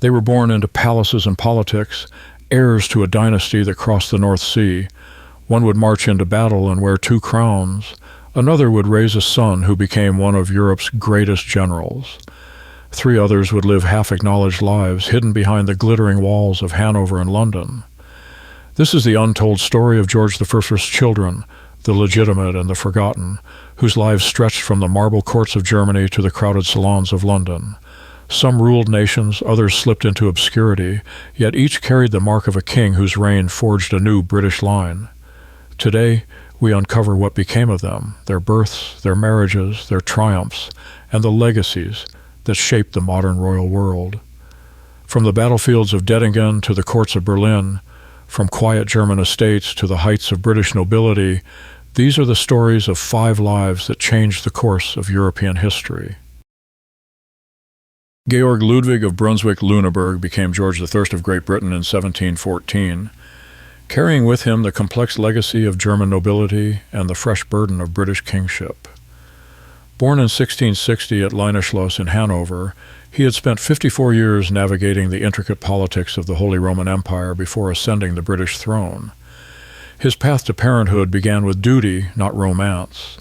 They were born into palaces and politics, heirs to a dynasty that crossed the North Sea. One would march into battle and wear 2 crowns. Another would raise a son who became one of Europe's greatest generals. 3 others would live half-acknowledged lives hidden behind the glittering walls of Hanover and London. This is the untold story of George I's children, the legitimate and the forgotten, whose lives stretched from the marble courts of Germany to the crowded salons of London. Some ruled nations, others slipped into obscurity, yet each carried the mark of a king whose reign forged a new British line. Today, we uncover what became of them, their births, their marriages, their triumphs, and the legacies that shaped the modern royal world. From the battlefields of Dettingen to the courts of Berlin, from quiet German estates to the heights of British nobility, these are the stories of 5 lives that changed the course of European history. Georg Ludwig of Brunswick-Lüneburg became George I of Great Britain in 1714, carrying with him the complex legacy of German nobility and the fresh burden of British kingship. Born in 1660 at Leineschloss in Hanover, he had spent 54 years navigating the intricate politics of the Holy Roman Empire before ascending the British throne. His path to parenthood began with duty, not romance.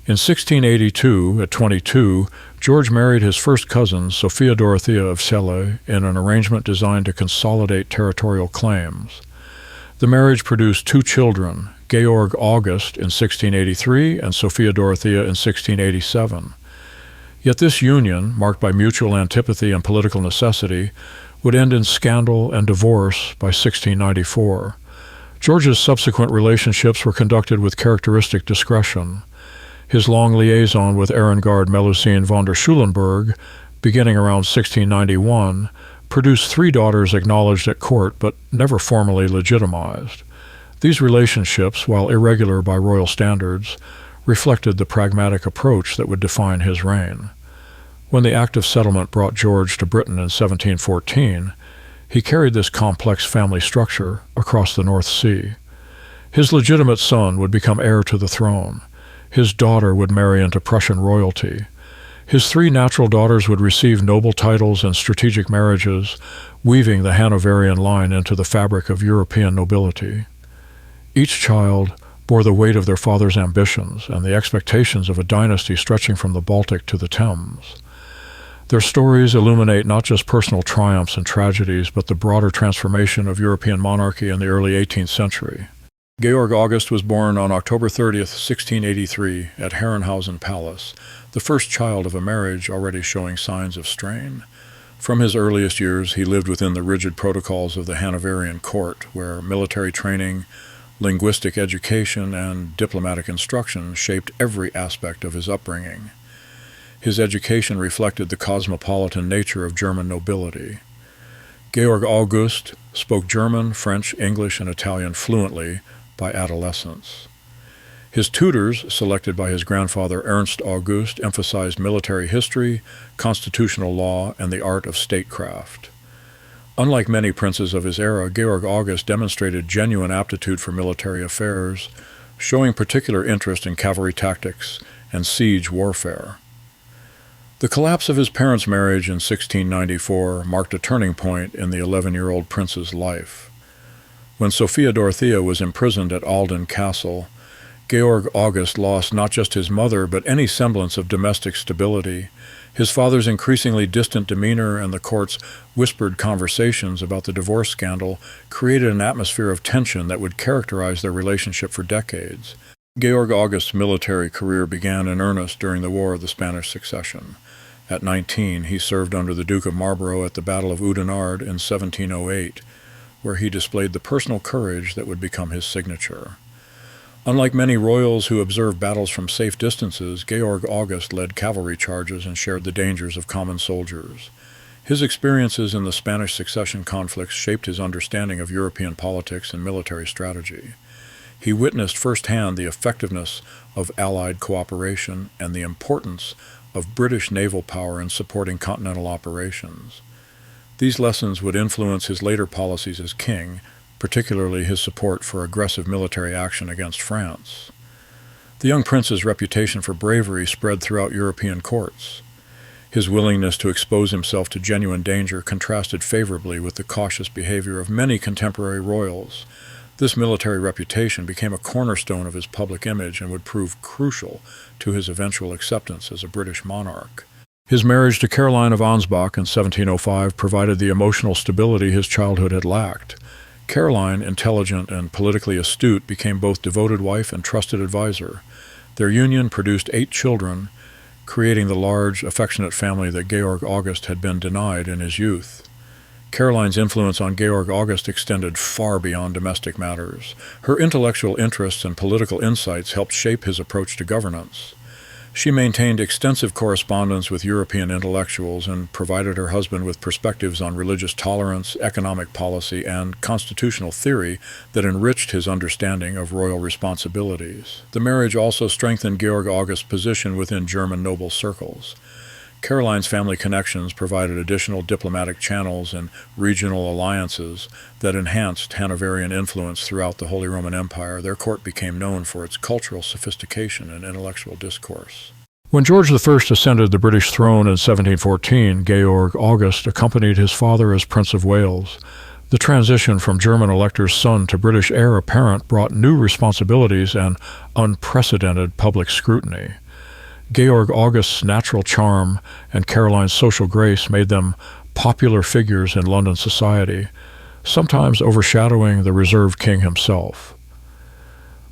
In 1682, at 22, George married his first cousin, Sophia Dorothea of Celle, in an arrangement designed to consolidate territorial claims. The marriage produced 2 children, Georg August in 1683 and Sophia Dorothea in 1687. Yet this union, marked by mutual antipathy and political necessity, would end in scandal and divorce by 1694. George's subsequent relationships were conducted with characteristic discretion. His long liaison with Arengard Melusine von der Schulenburg, beginning around 1691, produced 3 daughters acknowledged at court but never formally legitimized. These relationships, while irregular by royal standards, reflected the pragmatic approach that would define his reign. When the Act of Settlement brought George to Britain in 1714, he carried this complex family structure across the North Sea. His legitimate son would become heir to the throne. His daughter would marry into Prussian royalty. His 3 natural daughters would receive noble titles and strategic marriages, weaving the Hanoverian line into the fabric of European nobility. Each child bore the weight of their father's ambitions and the expectations of a dynasty stretching from the Baltic to the Thames. Their stories illuminate not just personal triumphs and tragedies, but the broader transformation of European monarchy in the early 18th century. Georg August was born on October 30th, 1683, at Herrenhausen Palace, the first child of a marriage already showing signs of strain. From his earliest years, he lived within the rigid protocols of the Hanoverian court, where military training, linguistic education, and diplomatic instruction shaped every aspect of his upbringing. His education reflected the cosmopolitan nature of German nobility. Georg August spoke German, French, English, and Italian fluently by adolescence. His tutors, selected by his grandfather Ernst August, emphasized military history, constitutional law, and the art of statecraft. Unlike many princes of his era, Georg August demonstrated genuine aptitude for military affairs, showing particular interest in cavalry tactics and siege warfare. The collapse of his parents' marriage in 1694 marked a turning point in the 11-year-old prince's life. When Sophia Dorothea was imprisoned at Ahlden Castle, Georg August lost not just his mother, but any semblance of domestic stability. His father's increasingly distant demeanor and the court's whispered conversations about the divorce scandal created an atmosphere of tension that would characterize their relationship for decades. Georg August's military career began in earnest during the War of the Spanish Succession. At 19, he served under the Duke of Marlborough at the Battle of Oudenarde in 1708, where he displayed the personal courage that would become his signature. Unlike many royals who observed battles from safe distances, Georg August led cavalry charges and shared the dangers of common soldiers. His experiences in the Spanish succession conflicts shaped his understanding of European politics and military strategy. He witnessed firsthand the effectiveness of Allied cooperation and the importance of British naval power in supporting continental operations. These lessons would influence his later policies as king, particularly his support for aggressive military action against France. The young prince's reputation for bravery spread throughout European courts. His willingness to expose himself to genuine danger contrasted favorably with the cautious behavior of many contemporary royals. This military reputation became a cornerstone of his public image and would prove crucial to his eventual acceptance as a British monarch. His marriage to Caroline of Ansbach in 1705 provided the emotional stability his childhood had lacked. Caroline, intelligent and politically astute, became both devoted wife and trusted advisor. Their union produced 8 children, creating the large, affectionate family that Georg August had been denied in his youth. Caroline's influence on Georg August extended far beyond domestic matters. Her intellectual interests and political insights helped shape his approach to governance. She maintained extensive correspondence with European intellectuals and provided her husband with perspectives on religious tolerance, economic policy, and constitutional theory that enriched his understanding of royal responsibilities. The marriage also strengthened Georg August's position within German noble circles. Caroline's family connections provided additional diplomatic channels and regional alliances that enhanced Hanoverian influence throughout the Holy Roman Empire. Their court became known for its cultural sophistication and intellectual discourse. When George I ascended the British throne in 1714, Georg August accompanied his father as Prince of Wales. The transition from German elector's son to British heir apparent brought new responsibilities and unprecedented public scrutiny. Georg August's natural charm and Caroline's social grace made them popular figures in London society, sometimes overshadowing the reserved king himself.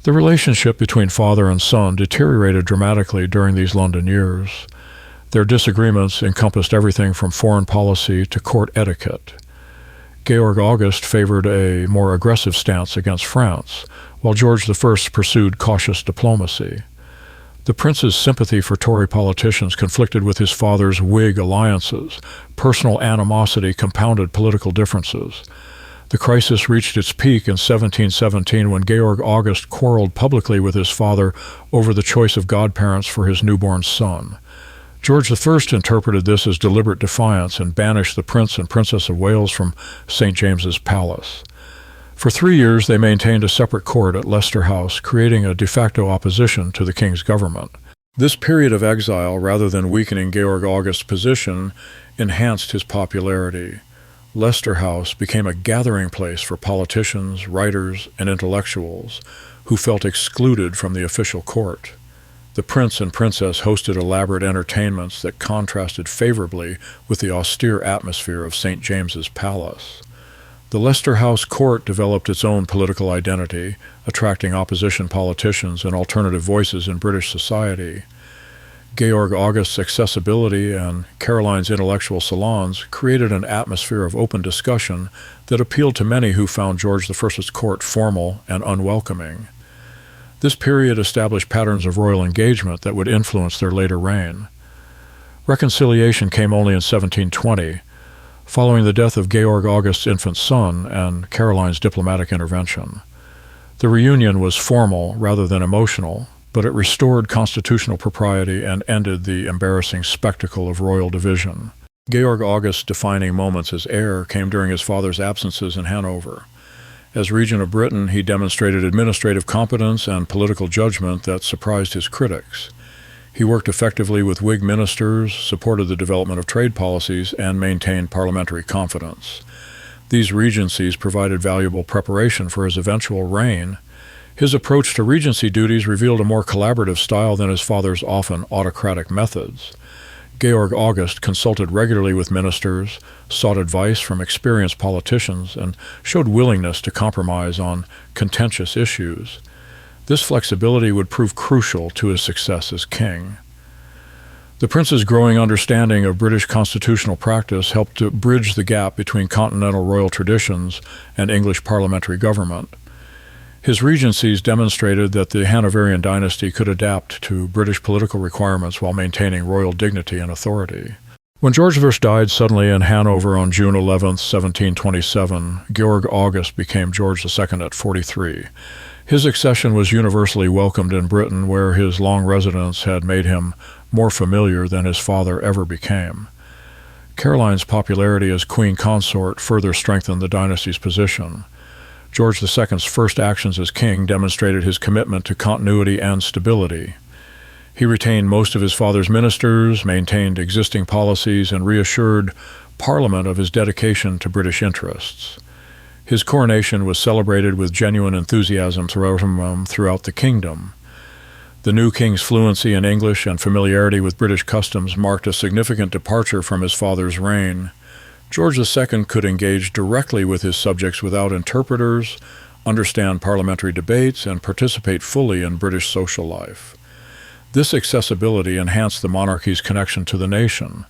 The relationship between father and son deteriorated dramatically during these London years. Their disagreements encompassed everything from foreign policy to court etiquette. Georg August favored a more aggressive stance against France, while George I pursued cautious diplomacy. The prince's sympathy for Tory politicians conflicted with his father's Whig alliances. Personal animosity compounded political differences. The crisis reached its peak in 1717 when Georg August quarreled publicly with his father over the choice of godparents for his newborn son. George I interpreted this as deliberate defiance and banished the Prince and Princess of Wales from St. James's Palace. For 3 years, they maintained a separate court at Leicester House, creating a de facto opposition to the king's government. This period of exile, rather than weakening Georg August's position, enhanced his popularity. Leicester House became a gathering place for politicians, writers, and intellectuals who felt excluded from the official court. The prince and princess hosted elaborate entertainments that contrasted favorably with the austere atmosphere of St. James's Palace. The Leicester House court developed its own political identity, attracting opposition politicians and alternative voices in British society. Georg August's accessibility and Caroline's intellectual salons created an atmosphere of open discussion that appealed to many who found George I's court formal and unwelcoming. This period established patterns of royal engagement that would influence their later reign. Reconciliation came only in 1720, following the death of Georg August's infant son and Caroline's diplomatic intervention. The reunion was formal rather than emotional, but it restored constitutional propriety and ended the embarrassing spectacle of royal division. Georg August's defining moments as heir came during his father's absences in Hanover. As regent of Britain, he demonstrated administrative competence and political judgment that surprised his critics. He worked effectively with Whig ministers, supported the development of trade policies, and maintained parliamentary confidence. These regencies provided valuable preparation for his eventual reign. His approach to regency duties revealed a more collaborative style than his father's often autocratic methods. Georg August consulted regularly with ministers, sought advice from experienced politicians, and showed willingness to compromise on contentious issues. This flexibility would prove crucial to his success as king. The prince's growing understanding of British constitutional practice helped to bridge the gap between continental royal traditions and English parliamentary government. His regencies demonstrated that the Hanoverian dynasty could adapt to British political requirements while maintaining royal dignity and authority. When George I died suddenly in Hanover on June 11, 1727, Georg August became George II at 43. His accession was universally welcomed in Britain, where his long residence had made him more familiar than his father ever became. Caroline's popularity as queen consort further strengthened the dynasty's position. George II's first actions as king demonstrated his commitment to continuity and stability. He retained most of his father's ministers, maintained existing policies, and reassured Parliament of his dedication to British interests. His coronation was celebrated with genuine enthusiasm throughout the kingdom. The new king's fluency in English and familiarity with British customs marked a significant departure from his father's reign. George II could engage directly with his subjects without interpreters, understand parliamentary debates, and participate fully in British social life. This accessibility enhanced the monarchy's connection to the nation.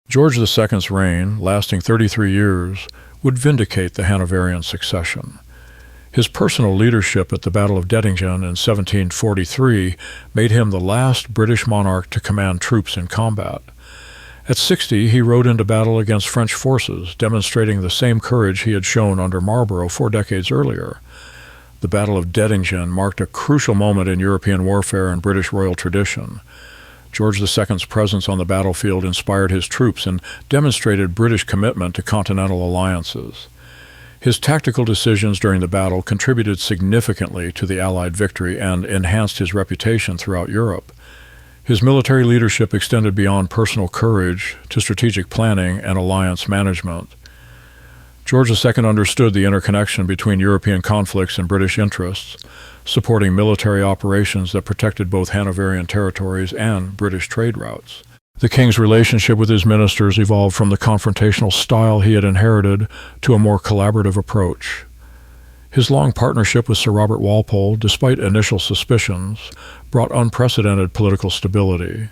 George II's reign, lasting 33 years, would vindicate the Hanoverian succession. His personal leadership at the Battle of Dettingen in 1743 made him the last British monarch to command troops in combat. At 60, he rode into battle against French forces, demonstrating the same courage he had shown under Marlborough 4 decades earlier. The Battle of Dettingen marked a crucial moment in European warfare and British royal tradition. George II's presence on the battlefield inspired his troops and demonstrated British commitment to continental alliances. His tactical decisions during the battle contributed significantly to the Allied victory and enhanced his reputation throughout Europe. His military leadership extended beyond personal courage to strategic planning and alliance management. George II understood the interconnection between European conflicts and British interests, supporting military operations that protected both Hanoverian territories and British trade routes. The king's relationship with his ministers evolved from the confrontational style he had inherited to a more collaborative approach. His long partnership with Sir Robert Walpole, despite initial suspicions, brought unprecedented political stability.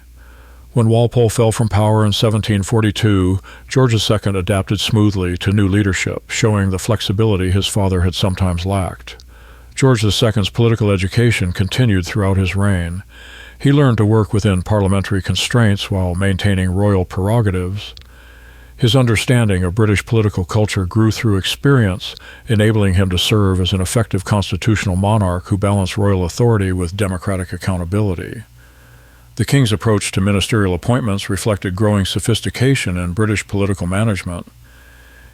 When Walpole fell from power in 1742, George II adapted smoothly to new leadership, showing the flexibility his father had sometimes lacked. George II's political education continued throughout his reign. He learned to work within parliamentary constraints while maintaining royal prerogatives. His understanding of British political culture grew through experience, enabling him to serve as an effective constitutional monarch who balanced royal authority with democratic accountability. The king's approach to ministerial appointments reflected growing sophistication in British political management.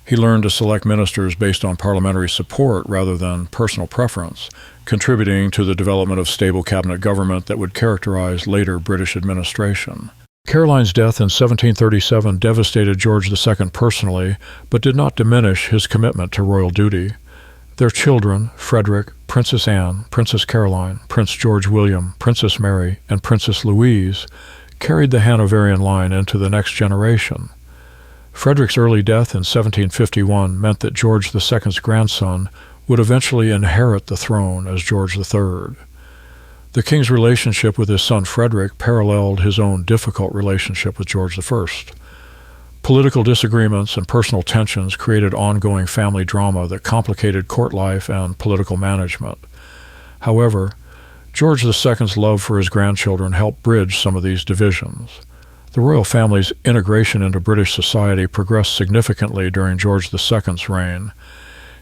He learned to select ministers based on parliamentary support rather than personal preference, contributing to the development of stable cabinet government that would characterize later British administration. Caroline's death in 1737 devastated George II personally, but did not diminish his commitment to royal duty. Their children, Frederick, Princess Anne, Princess Caroline, Prince George William, Princess Mary, and Princess Louise, carried the Hanoverian line into the next generation. Frederick's early death in 1751 meant that George II's grandson would eventually inherit the throne as George III. The king's relationship with his son Frederick paralleled his own difficult relationship with George I. Political disagreements and personal tensions created ongoing family drama that complicated court life and political management. However, George II's love for his grandchildren helped bridge some of these divisions. The royal family's integration into British society progressed significantly during George II's reign.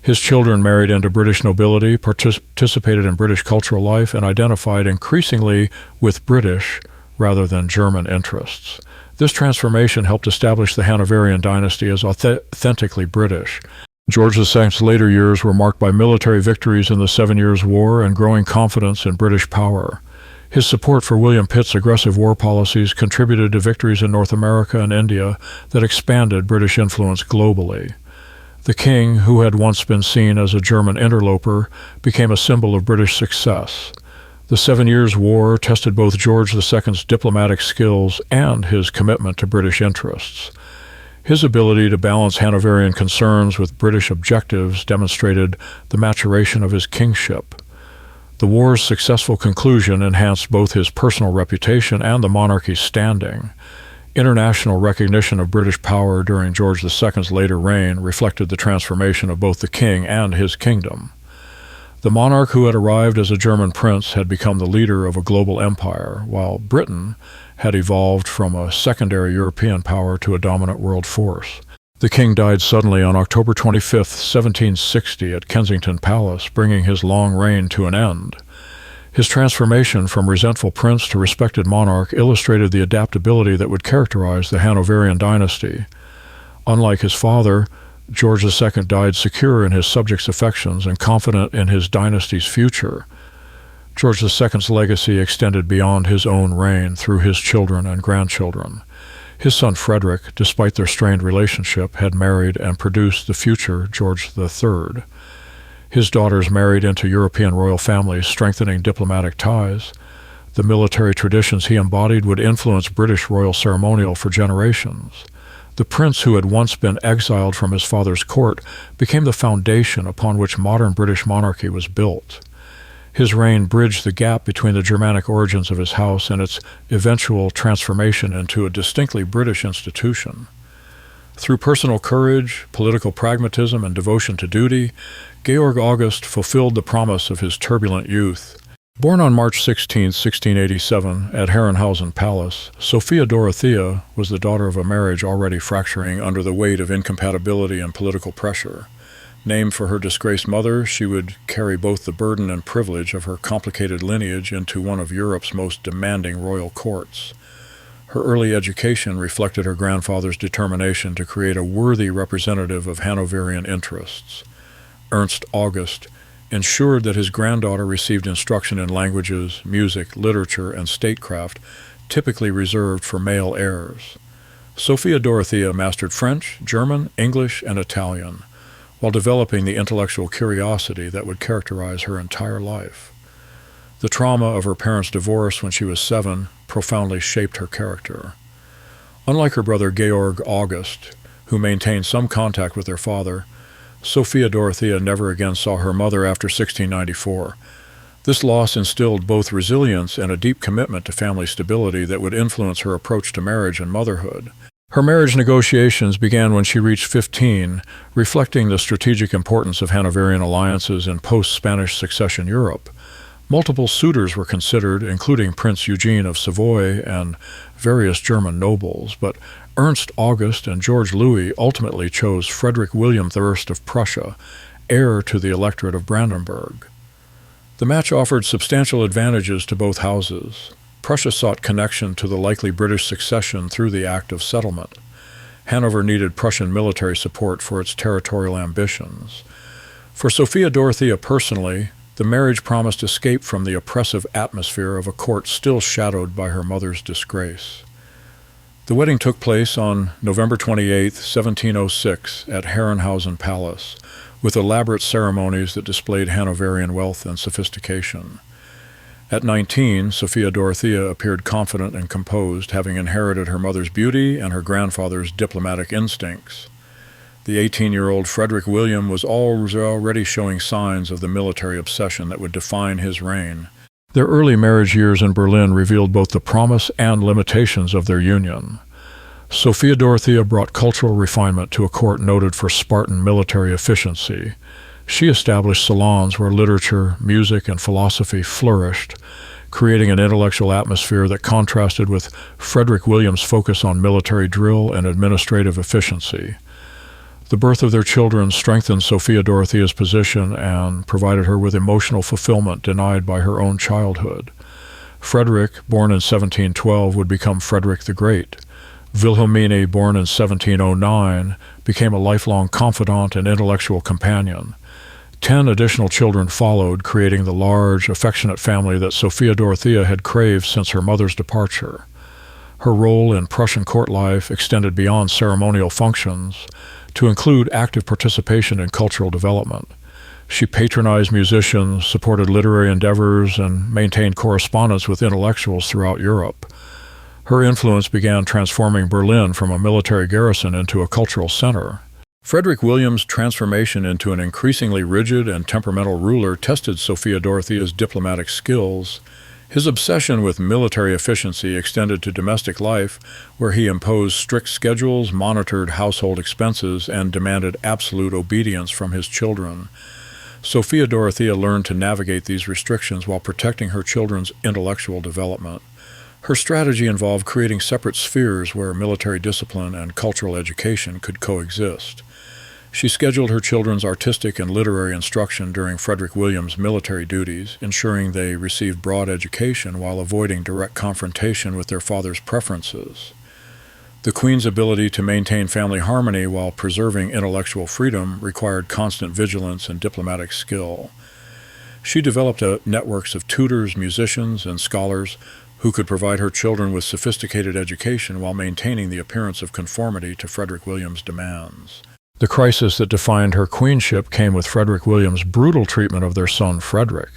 His children married into British nobility, participated in British cultural life, and identified increasingly with British rather than German interests. This transformation helped establish the Hanoverian dynasty as authentically British. George II's later years were marked by military victories in the 7 Years' War and growing confidence in British power. His support for William Pitt's aggressive war policies contributed to victories in North America and India that expanded British influence globally. The king, who had once been seen as a German interloper, became a symbol of British success. The 7 Years' War tested both George II's diplomatic skills and his commitment to British interests. His ability to balance Hanoverian concerns with British objectives demonstrated the maturation of his kingship. The war's successful conclusion enhanced both his personal reputation and the monarchy's standing. International recognition of British power during George II's later reign reflected the transformation of both the king and his kingdom. The monarch who had arrived as a German prince had become the leader of a global empire, while Britain had evolved from a secondary European power to a dominant world force. The king died suddenly on October 25, 1760, at Kensington Palace, bringing his long reign to an end. His transformation from resentful prince to respected monarch illustrated the adaptability that would characterize the Hanoverian dynasty. Unlike his father, George II died secure in his subjects' affections and confident in his dynasty's future. George II's legacy extended beyond his own reign through his children and grandchildren. His son Frederick, despite their strained relationship, had married and produced the future George III. His daughters married into European royal families, strengthening diplomatic ties. The military traditions he embodied would influence British royal ceremonial for generations. The prince who had once been exiled from his father's court became the foundation upon which modern British monarchy was built. His reign bridged the gap between the Germanic origins of his house and its eventual transformation into a distinctly British institution. Through personal courage, political pragmatism, and devotion to duty, Georg August fulfilled the promise of his turbulent youth. Born on March 16, 1687, at Herrenhausen Palace, Sophia Dorothea was the daughter of a marriage already fracturing under the weight of incompatibility and political pressure. Named for her disgraced mother, she would carry both the burden and privilege of her complicated lineage into one of Europe's most demanding royal courts. Her early education reflected her grandfather's determination to create a worthy representative of Hanoverian interests. Ernst August ensured that his granddaughter received instruction in languages, music, literature, and statecraft typically reserved for male heirs. Sophia Dorothea mastered French, German, English, and Italian, while developing the intellectual curiosity that would characterize her entire life. The trauma of her parents' divorce when she was 7 profoundly shaped her character. Unlike her brother Georg August, who maintained some contact with their father, Sophia Dorothea never again saw her mother after 1694. This loss instilled both resilience and a deep commitment to family stability that would influence her approach to marriage and motherhood. Her marriage negotiations began when she reached 15, reflecting the strategic importance of Hanoverian alliances in post-Spanish succession Europe. Multiple suitors were considered, including Prince Eugene of Savoy and various German nobles, but Ernst August and George Louis ultimately chose Frederick William I of Prussia, heir to the electorate of Brandenburg. The match offered substantial advantages to both houses. Prussia sought connection to the likely British succession through the Act of Settlement. Hanover needed Prussian military support for its territorial ambitions. For Sophia Dorothea personally, the marriage promised escape from the oppressive atmosphere of a court still shadowed by her mother's disgrace. The wedding took place on November 28, 1706, at Herrenhausen Palace, with elaborate ceremonies that displayed Hanoverian wealth and sophistication. At 19, Sophia Dorothea appeared confident and composed, having inherited her mother's beauty and her grandfather's diplomatic instincts. The 18-year-old Frederick William was already showing signs of the military obsession that would define his reign. Their early marriage years in Berlin revealed both the promise and limitations of their union. Sophia Dorothea brought cultural refinement to a court noted for Spartan military efficiency. She established salons where literature, music, and philosophy flourished, creating an intellectual atmosphere that contrasted with Frederick William's focus on military drill and administrative efficiency. The birth of their children strengthened Sophia Dorothea's position and provided her with emotional fulfillment denied by her own childhood. Frederick, born in 1712, would become Frederick the Great. Wilhelmine, born in 1709, became a lifelong confidant and intellectual companion. 10 additional children followed, creating the large, affectionate family that Sophia Dorothea had craved since her mother's departure. Her role in Prussian court life extended beyond ceremonial functions to include active participation in cultural development. She patronized musicians, supported literary endeavors, and maintained correspondence with intellectuals throughout Europe. Her influence began transforming Berlin from a military garrison into a cultural center. Frederick William's transformation into an increasingly rigid and temperamental ruler tested Sophia Dorothea's diplomatic skills. His obsession with military efficiency extended to domestic life, where he imposed strict schedules, monitored household expenses, and demanded absolute obedience from his children. Sophia Dorothea learned to navigate these restrictions while protecting her children's intellectual development. Her strategy involved creating separate spheres where military discipline and cultural education could coexist. She scheduled her children's artistic and literary instruction during Frederick William's military duties, ensuring they received broad education while avoiding direct confrontation with their father's preferences. The Queen's ability to maintain family harmony while preserving intellectual freedom required constant vigilance and diplomatic skill. She developed networks of tutors, musicians, and scholars who could provide her children with sophisticated education while maintaining the appearance of conformity to Frederick William's demands. The crisis that defined her queenship came with Frederick William's brutal treatment of their son Frederick.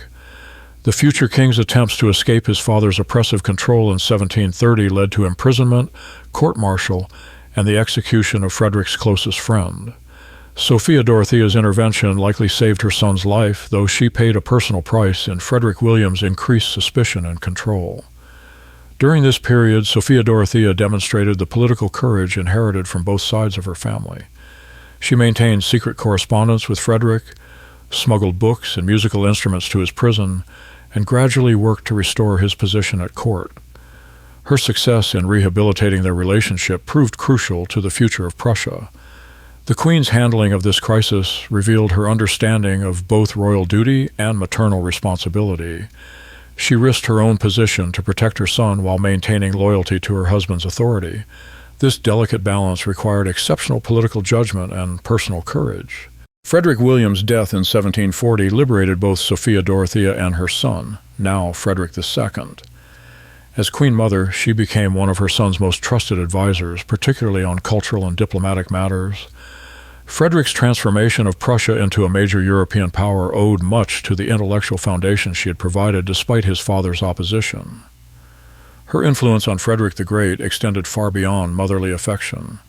The future king's attempts to escape his father's oppressive control in 1730 led to imprisonment, court-martial, and the execution of Frederick's closest friend. Sophia Dorothea's intervention likely saved her son's life, though she paid a personal price in Frederick William's increased suspicion and control. During this period, Sophia Dorothea demonstrated the political courage inherited from both sides of her family. She maintained secret correspondence with Frederick, smuggled books and musical instruments to his prison, and gradually worked to restore his position at court. Her success in rehabilitating their relationship proved crucial to the future of Prussia. The Queen's handling of this crisis revealed her understanding of both royal duty and maternal responsibility. She risked her own position to protect her son while maintaining loyalty to her husband's authority. This delicate balance required exceptional political judgment and personal courage. Frederick William's death in 1740 liberated both Sophia Dorothea and her son, now Frederick II. As Queen Mother, she became one of her son's most trusted advisors, particularly on cultural and diplomatic matters. Frederick's transformation of Prussia into a major European power owed much to the intellectual foundation she had provided despite his father's opposition. Her influence on Frederick the Great extended far beyond motherly affection.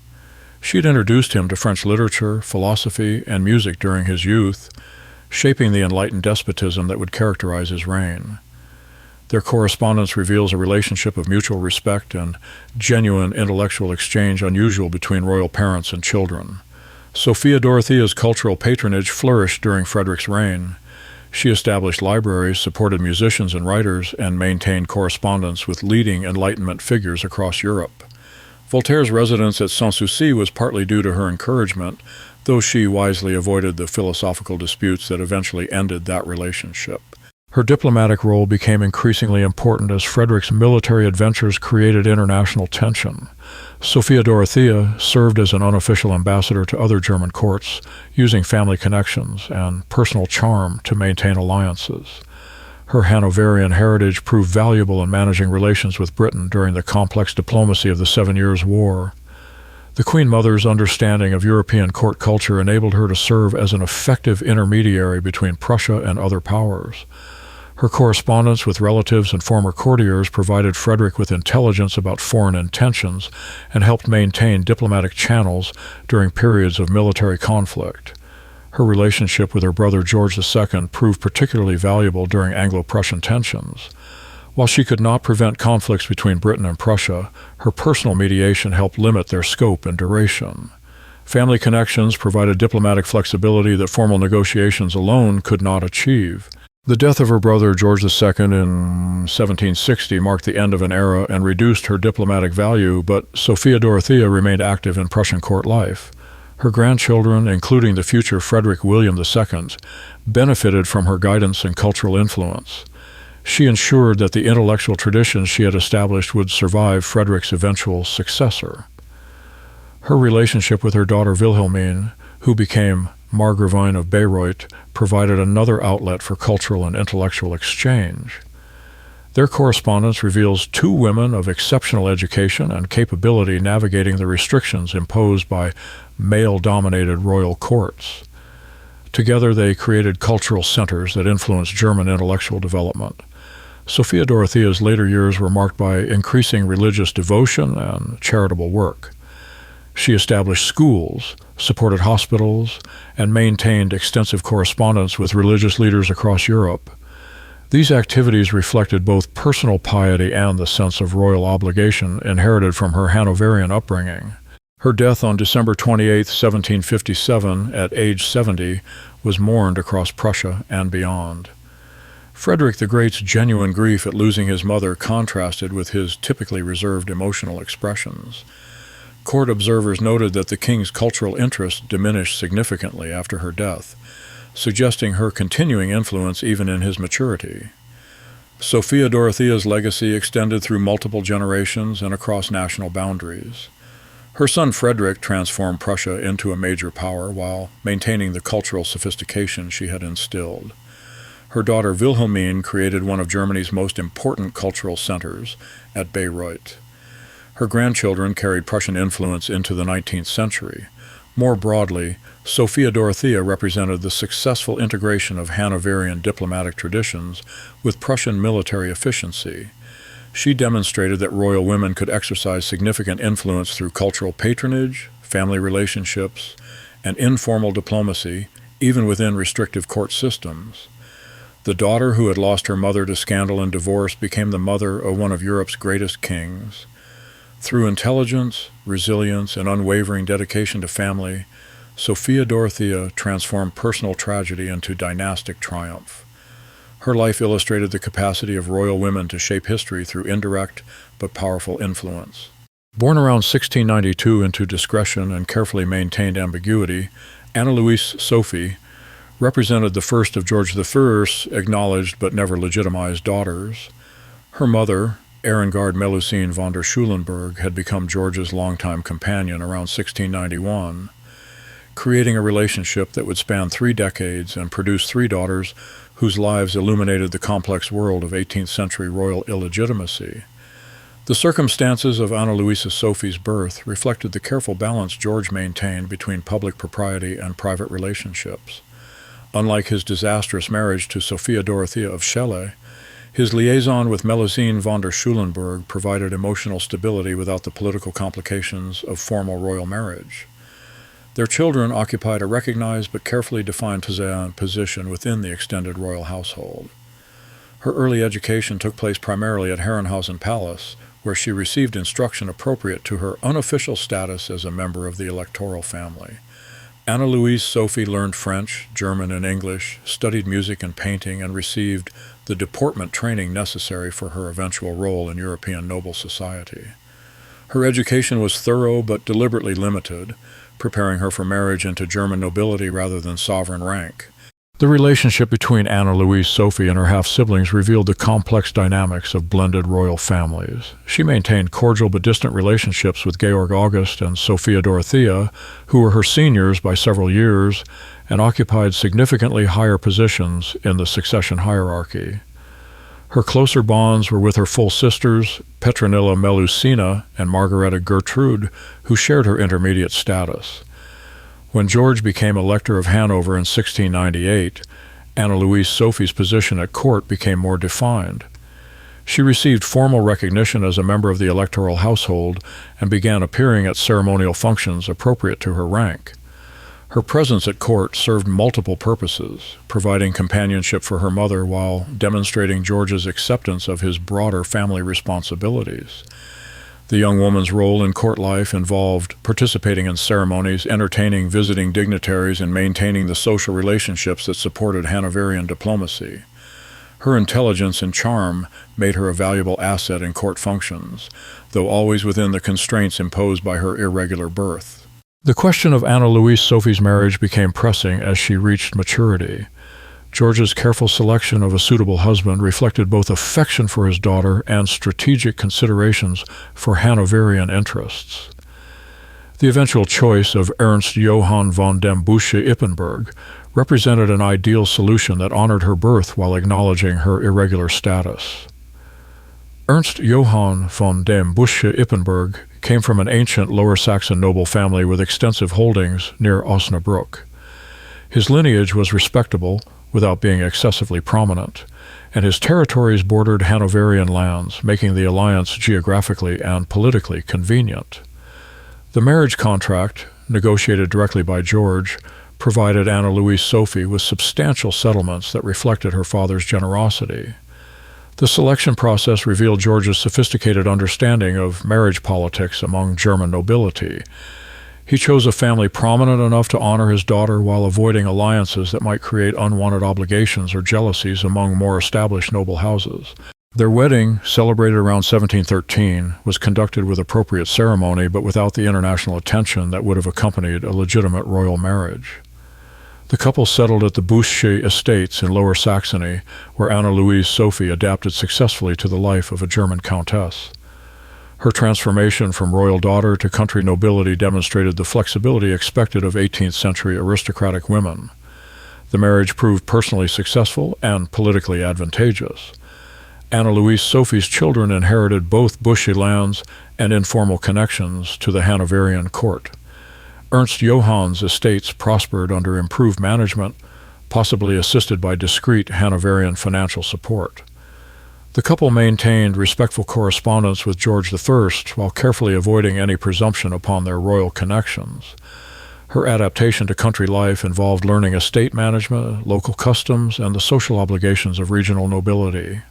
She had introduced him to French literature, philosophy, and music during his youth, shaping the enlightened despotism that would characterize his reign. Their correspondence reveals a relationship of mutual respect and genuine intellectual exchange unusual between royal parents and children. Sophia Dorothea's cultural patronage flourished during Frederick's reign. She established libraries, supported musicians and writers, and maintained correspondence with leading Enlightenment figures across Europe. Voltaire's residence at Sanssouci was partly due to her encouragement, though she wisely avoided the philosophical disputes that eventually ended that relationship. Her diplomatic role became increasingly important as Frederick's military adventures created international tension. Sophia Dorothea served as an unofficial ambassador to other German courts, using family connections and personal charm to maintain alliances. Her Hanoverian heritage proved valuable in managing relations with Britain during the complex diplomacy of the 7 Years' War. The Queen Mother's understanding of European court culture enabled her to serve as an effective intermediary between Prussia and other powers. Her correspondence with relatives and former courtiers provided Frederick with intelligence about foreign intentions and helped maintain diplomatic channels during periods of military conflict. Her relationship with her brother George II proved particularly valuable during Anglo-Prussian tensions. While she could not prevent conflicts between Britain and Prussia, her personal mediation helped limit their scope and duration. Family connections provided diplomatic flexibility that formal negotiations alone could not achieve. The death of her brother George II in 1760 marked the end of an era and reduced her diplomatic value, but Sophia Dorothea remained active in Prussian court life. Her grandchildren, including the future Frederick William II, benefited from her guidance and cultural influence. She ensured that the intellectual traditions she had established would survive Frederick's eventual successor. Her relationship with her daughter Wilhelmine, who became Margravine of Bayreuth, provided another outlet for cultural and intellectual exchange. Their correspondence reveals two women of exceptional education and capability navigating the restrictions imposed by male-dominated royal courts. Together they created cultural centers that influenced German intellectual development. Sophia Dorothea's later years were marked by increasing religious devotion and charitable work. She established schools, supported hospitals, and maintained extensive correspondence with religious leaders across Europe. These activities reflected both personal piety and the sense of royal obligation inherited from her Hanoverian upbringing. Her death on December 28, 1757, at age 70, was mourned across Prussia and beyond. Frederick the Great's genuine grief at losing his mother contrasted with his typically reserved emotional expressions. Court observers noted that the king's cultural interest diminished significantly after her death, suggesting her continuing influence even in his maturity. Sophia Dorothea's legacy extended through multiple generations and across national boundaries. Her son Frederick transformed Prussia into a major power while maintaining the cultural sophistication she had instilled. Her daughter Wilhelmine created one of Germany's most important cultural centers at Bayreuth. Her grandchildren carried Prussian influence into the 19th century. More broadly, Sophia Dorothea represented the successful integration of Hanoverian diplomatic traditions with Prussian military efficiency. She demonstrated that royal women could exercise significant influence through cultural patronage, family relationships, and informal diplomacy, even within restrictive court systems. The daughter who had lost her mother to scandal and divorce became the mother of one of Europe's greatest kings. Through intelligence, resilience, and unwavering dedication to family, Sophia Dorothea transformed personal tragedy into dynastic triumph. Her life illustrated the capacity of royal women to shape history through indirect but powerful influence. Born around 1692 into discretion and carefully maintained ambiguity, Louise Sophie represented the first of George I's acknowledged but never legitimized daughters. Her mother, Arengard Melusine von der Schulenburg, had become George's longtime companion around 1691, creating a relationship that would span 3 decades and produce 3 daughters whose lives illuminated the complex world of 18th century royal illegitimacy. The circumstances of Louise Sophie's birth reflected the careful balance George maintained between public propriety and private relationships. Unlike his disastrous marriage to Sophia Dorothea of Celle, his liaison with Melusine von der Schulenburg provided emotional stability without the political complications of formal royal marriage. Their children occupied a recognized but carefully defined position within the extended royal household. Her early education took place primarily at Herrenhausen Palace, where she received instruction appropriate to her unofficial status as a member of the electoral family. Louise Sophie learned French, German, and English, studied music and painting, and received the deportment training necessary for her eventual role in European noble society. Her education was thorough but deliberately limited, preparing her for marriage into German nobility rather than sovereign rank. The relationship between Louise Sophie and her half-siblings revealed the complex dynamics of blended royal families. She maintained cordial but distant relationships with Georg August and Sophia Dorothea, who were her seniors by several years and occupied significantly higher positions in the succession hierarchy. Her closer bonds were with her full sisters, Petronella Melusina and Margarethe Gertrude, who shared her intermediate status. When George became Elector of Hanover in 1698, Louise Sophie's position at court became more defined. She received formal recognition as a member of the electoral household and began appearing at ceremonial functions appropriate to her rank. Her presence at court served multiple purposes, providing companionship for her mother while demonstrating George's acceptance of his broader family responsibilities. The young woman's role in court life involved participating in ceremonies, entertaining visiting dignitaries, and maintaining the social relationships that supported Hanoverian diplomacy. Her intelligence and charm made her a valuable asset in court functions, though always within the constraints imposed by her irregular birth. The question of Louise Sophie's marriage became pressing as she reached maturity. George's careful selection of a suitable husband reflected both affection for his daughter and strategic considerations for Hanoverian interests. The eventual choice of Ernst Johann von dem Bussche-Yppenburg represented an ideal solution that honored her birth while acknowledging her irregular status. Ernst Johann von dem Bussche-Yppenburg came from an ancient Lower Saxon noble family with extensive holdings near Osnabrück. His lineage was respectable without being excessively prominent, and his territories bordered Hanoverian lands, making the alliance geographically and politically convenient. The marriage contract, negotiated directly by George, provided Louise Sophie with substantial settlements that reflected her father's generosity. The selection process revealed George's sophisticated understanding of marriage politics among German nobility. He chose a family prominent enough to honor his daughter while avoiding alliances that might create unwanted obligations or jealousies among more established noble houses. Their wedding, celebrated around 1713, was conducted with appropriate ceremony but without the international attention that would have accompanied a legitimate royal marriage. The couple settled at the Bussche estates in Lower Saxony, where Louise Sophie adapted successfully to the life of a German countess. Her transformation from royal daughter to country nobility demonstrated the flexibility expected of 18th century aristocratic women. The marriage proved personally successful and politically advantageous. Anna Louise Sophie's children inherited both Bushy lands and informal connections to the Hanoverian court. Ernst Johann's estates prospered under improved management, possibly assisted by discreet Hanoverian financial support. The couple maintained respectful correspondence with George I while carefully avoiding any presumption upon their royal connections. Her adaptation to country life involved learning estate management, local customs, and the social obligations of regional nobility.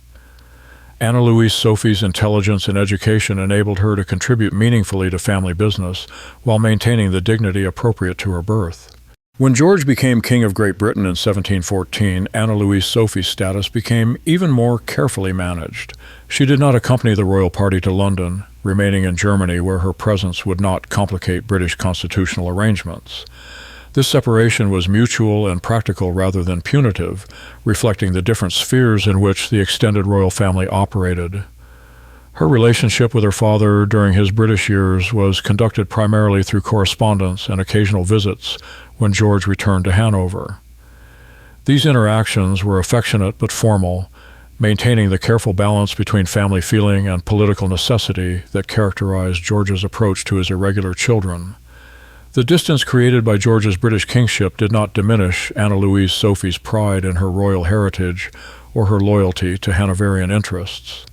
Anna Louise Sophie's intelligence and education enabled her to contribute meaningfully to family business while maintaining the dignity appropriate to her birth. When George became King of Great Britain in 1714, Anna Louise Sophie's status became even more carefully managed. She did not accompany the royal party to London, remaining in Germany where her presence would not complicate British constitutional arrangements. This separation was mutual and practical rather than punitive, reflecting the different spheres in which the extended royal family operated. Her relationship with her father during his British years was conducted primarily through correspondence and occasional visits when George returned to Hanover. These interactions were affectionate but formal, maintaining the careful balance between family feeling and political necessity that characterized George's approach to his irregular children. The distance created by George's British kingship did not diminish Anna Louise Sophie's pride in her royal heritage or her loyalty to Hanoverian interests.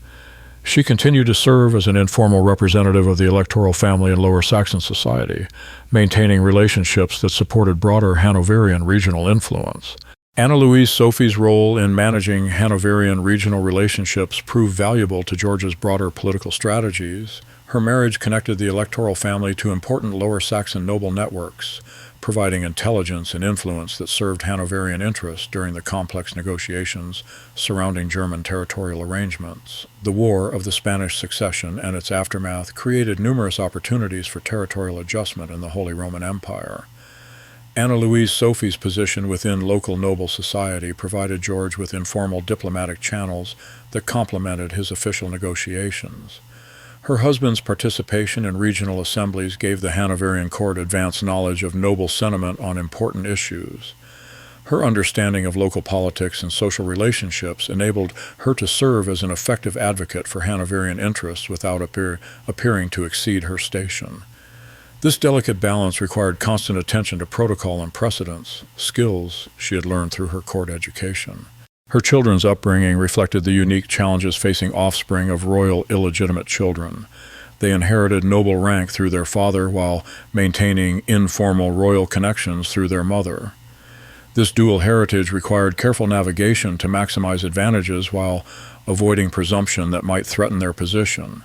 She continued to serve as an informal representative of the electoral family in Lower Saxon society, maintaining relationships that supported broader Hanoverian regional influence. Anna Louise Sophie's role in managing Hanoverian regional relationships proved valuable to George's broader political strategies. Her marriage connected the electoral family to important Lower Saxon noble networks, providing intelligence and influence that served Hanoverian interests during the complex negotiations surrounding German territorial arrangements. The War of the Spanish Succession and its aftermath created numerous opportunities for territorial adjustment in the Holy Roman Empire. Anna Louise Sophie's position within local noble society provided George with informal diplomatic channels that complemented his official negotiations. Her husband's participation in regional assemblies gave the Hanoverian court advanced knowledge of noble sentiment on important issues. Her understanding of local politics and social relationships enabled her to serve as an effective advocate for Hanoverian interests without appearing to exceed her station. This delicate balance required constant attention to protocol and precedents, skills she had learned through her court education. Her children's upbringing reflected the unique challenges facing offspring of royal illegitimate children. They inherited noble rank through their father while maintaining informal royal connections through their mother. This dual heritage required careful navigation to maximize advantages while avoiding presumption that might threaten their position.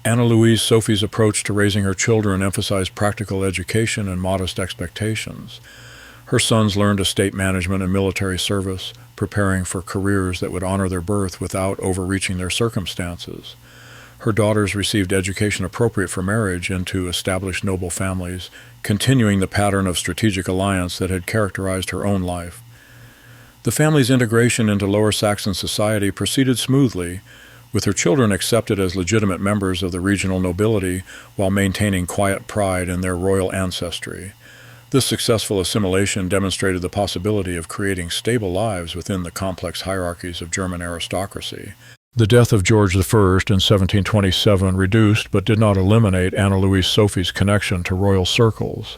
Anna Louise Sophie's approach to raising her children emphasized practical education and modest expectations. Her sons learned estate management and military service, preparing for careers that would honor their birth without overreaching their circumstances. Her daughters received education appropriate for marriage into established noble families, continuing the pattern of strategic alliance that had characterized her own life. The family's integration into Lower Saxon society proceeded smoothly, with her children accepted as legitimate members of the regional nobility while maintaining quiet pride in their royal ancestry. This successful assimilation demonstrated the possibility of creating stable lives within the complex hierarchies of German aristocracy. The death of George I in 1727 reduced but did not eliminate Anna Louise Sophie's connection to royal circles.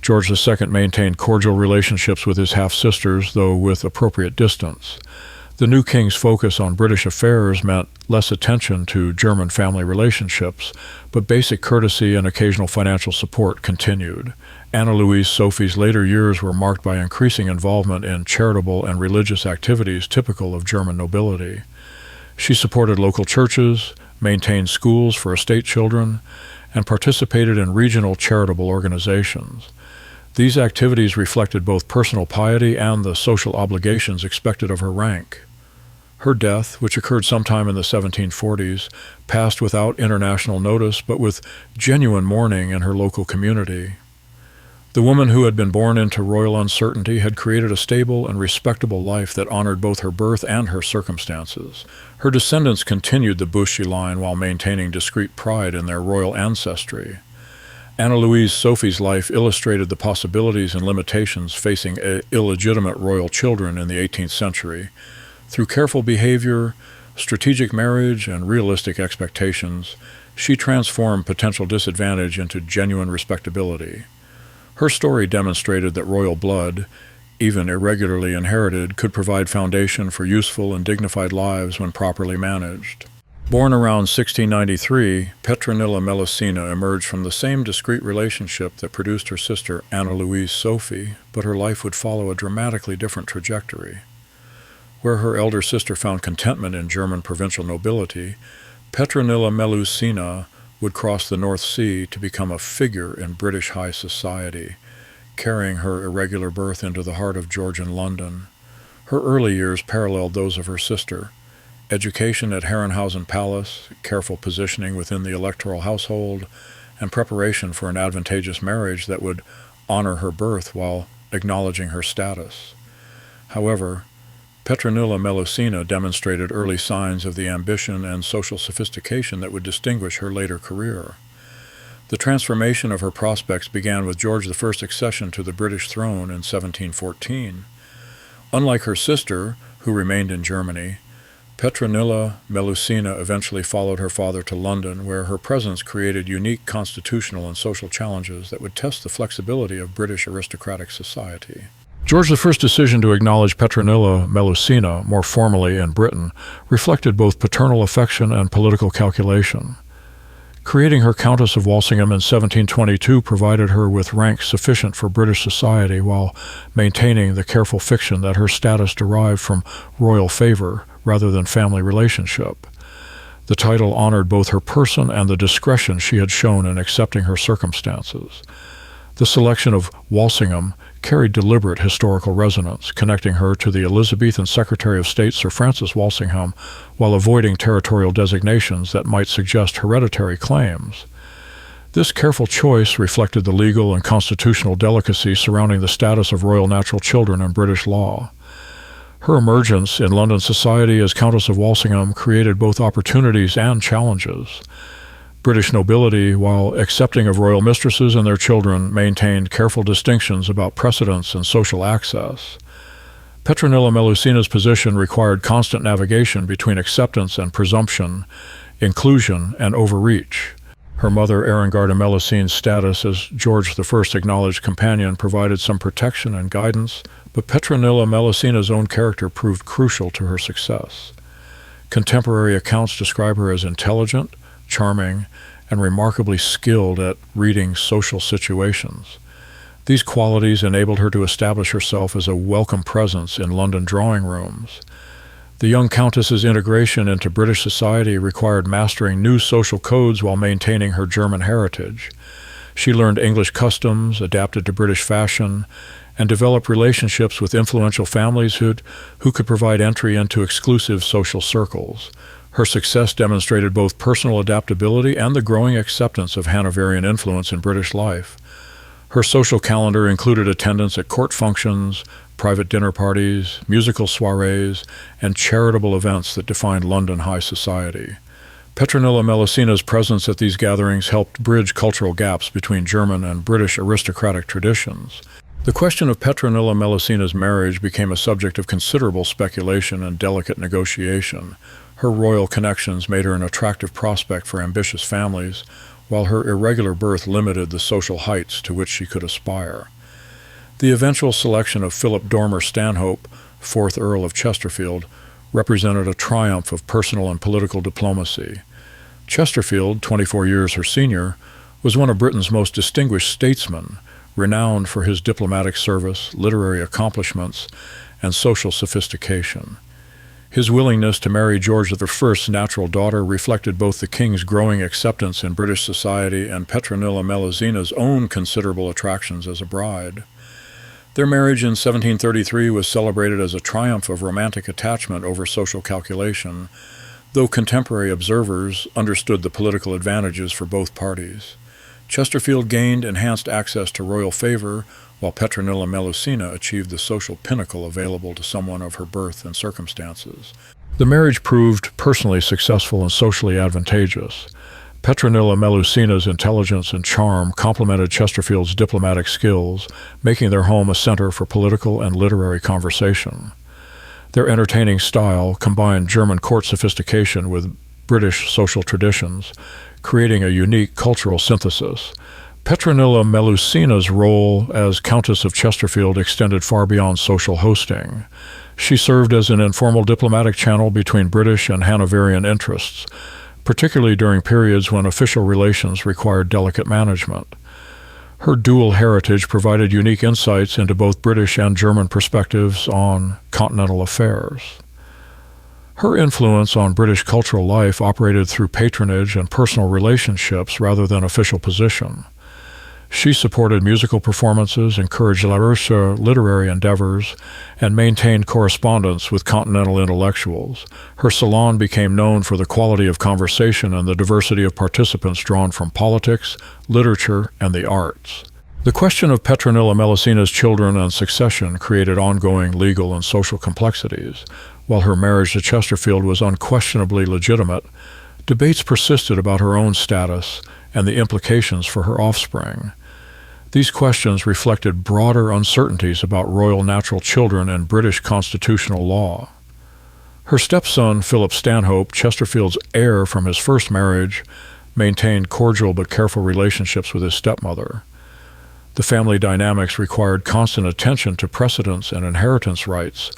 George II maintained cordial relationships with his half-sisters, though with appropriate distance. The new king's focus on British affairs meant less attention to German family relationships, but basic courtesy and occasional financial support continued. Anna Louise Sophie's later years were marked by increasing involvement in charitable and religious activities typical of German nobility. She supported local churches, maintained schools for estate children, and participated in regional charitable organizations. These activities reflected both personal piety and the social obligations expected of her rank. Her death, which occurred sometime in the 1740s, passed without international notice but with genuine mourning in her local community. The woman who had been born into royal uncertainty had created a stable and respectable life that honored both her birth and her circumstances. Her descendants continued the Bushy line while maintaining discreet pride in their royal ancestry. Anna Louise Sophie's life illustrated the possibilities and limitations facing illegitimate royal children in the 18th century. Through careful behavior, strategic marriage, and realistic expectations, she transformed potential disadvantage into genuine respectability. Her story demonstrated that royal blood, even irregularly inherited, could provide foundation for useful and dignified lives when properly managed. Born around 1693, Petronella Melusina emerged from the same discreet relationship that produced her sister Anna Louise Sophie, but her life would follow a dramatically different trajectory. Where her elder sister found contentment in German provincial nobility, Petronella Melusina would cross the North Sea to become a figure in British high society, carrying her irregular birth into the heart of Georgian London. Her early years paralleled those of her sister. Education at Herrenhausen Palace, careful positioning within the electoral household, and preparation for an advantageous marriage that would honor her birth while acknowledging her status. However, Petronella Melusina demonstrated early signs of the ambition and social sophistication that would distinguish her later career. The transformation of her prospects began with George I's accession to the British throne in 1714. Unlike her sister, who remained in Germany, Petronella Melusina eventually followed her father to London, where her presence created unique constitutional and social challenges that would test the flexibility of British aristocratic society. George I's decision to acknowledge Petronella Melusina more formally in Britain reflected both paternal affection and political calculation. Creating her Countess of Walsingham in 1722 provided her with rank sufficient for British society while maintaining the careful fiction that her status derived from royal favor rather than family relationship. The title honored both her person and the discretion she had shown in accepting her circumstances. The selection of Walsingham carried deliberate historical resonance, connecting her to the Elizabethan Secretary of State Sir Francis Walsingham while avoiding territorial designations that might suggest hereditary claims. This careful choice reflected the legal and constitutional delicacy surrounding the status of royal natural children in British law. Her emergence in London society as Countess of Walsingham created both opportunities and challenges. British nobility, while accepting of royal mistresses and their children, maintained careful distinctions about precedence and social access. Petronella Melusina's position required constant navigation between acceptance and presumption, inclusion and overreach. Her mother, Erengarda Melusine's status as George I's acknowledged companion provided some protection and guidance, but Petronella Melusina's own character proved crucial to her success. Contemporary accounts describe her as intelligent, charming, and remarkably skilled at reading social situations. These qualities enabled her to establish herself as a welcome presence in London drawing rooms. The young countess's integration into British society required mastering new social codes while maintaining her German heritage. She learned English customs, adapted to British fashion, and developed relationships with influential families who could provide entry into exclusive social circles. Her success demonstrated both personal adaptability and the growing acceptance of Hanoverian influence in British life. Her social calendar included attendance at court functions, private dinner parties, musical soirees, and charitable events that defined London high society. Petronella Melusina's presence at these gatherings helped bridge cultural gaps between German and British aristocratic traditions. The question of Petronella Melusina's marriage became a subject of considerable speculation and delicate negotiation. Her royal connections made her an attractive prospect for ambitious families, while her irregular birth limited the social heights to which she could aspire. The eventual selection of Philip Dormer Stanhope, 4th Earl of Chesterfield, represented a triumph of personal and political diplomacy. Chesterfield, 24 years her senior, was one of Britain's most distinguished statesmen, renowned for his diplomatic service, literary accomplishments, and social sophistication. His willingness to marry George I's natural daughter reflected both the king's growing acceptance in British society and Petronella Melusina's own considerable attractions as a bride. Their marriage in 1733 was celebrated as a triumph of romantic attachment over social calculation, though contemporary observers understood the political advantages for both parties. Chesterfield gained enhanced access to royal favor, while Petronella Melusina achieved the social pinnacle available to someone of her birth and circumstances. The marriage proved personally successful and socially advantageous. Petronella Melusina's intelligence and charm complemented Chesterfield's diplomatic skills, making their home a center for political and literary conversation. Their entertaining style combined German court sophistication with British social traditions, creating a unique cultural synthesis. Petronella Melusina's role as Countess of Chesterfield extended far beyond social hosting. She served as an informal diplomatic channel between British and Hanoverian interests, particularly during periods when official relations required delicate management. Her dual heritage provided unique insights into both British and German perspectives on continental affairs. Her influence on British cultural life operated through patronage and personal relationships rather than official position. She supported musical performances, encouraged literary endeavors, and maintained correspondence with continental intellectuals. Her salon became known for the quality of conversation and the diversity of participants drawn from politics, literature, and the arts. The question of Petronella Melusina's children and succession created ongoing legal and social complexities. While her marriage to Chesterfield was unquestionably legitimate, debates persisted about her own status and the implications for her offspring. These questions reflected broader uncertainties about royal natural children and British constitutional law. Her stepson, Philip Stanhope, Chesterfield's heir from his first marriage, maintained cordial but careful relationships with his stepmother. The family dynamics required constant attention to precedence and inheritance rights,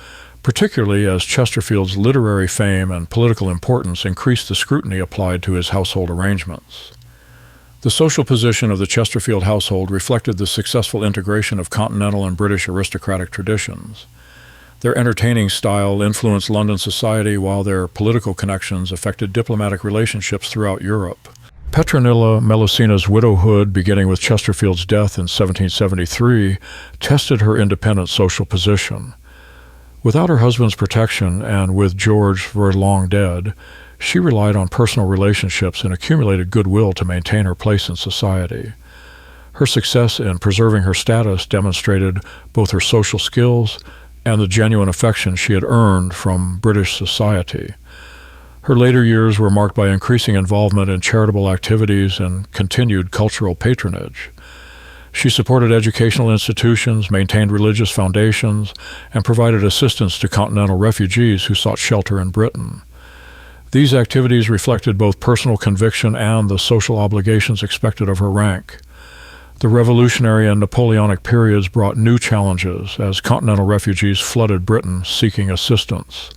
particularly as Chesterfield's literary fame and political importance increased the scrutiny applied to his household arrangements. The social position of the Chesterfield household reflected the successful integration of continental and British aristocratic traditions. Their entertaining style influenced London society, while their political connections affected diplomatic relationships throughout Europe. Petronella Melusina's widowhood, beginning with Chesterfield's death in 1773, tested her independent social position. Without her husband's protection, and with George for long dead, she relied on personal relationships and accumulated goodwill to maintain her place in society. Her success in preserving her status demonstrated both her social skills and the genuine affection she had earned from British society. Her later years were marked by increasing involvement in charitable activities and continued cultural patronage. She supported educational institutions, maintained religious foundations, and provided assistance to continental refugees who sought shelter in Britain. These activities reflected both personal conviction and the social obligations expected of her rank. The Revolutionary and Napoleonic periods brought new challenges as continental refugees flooded Britain seeking assistance.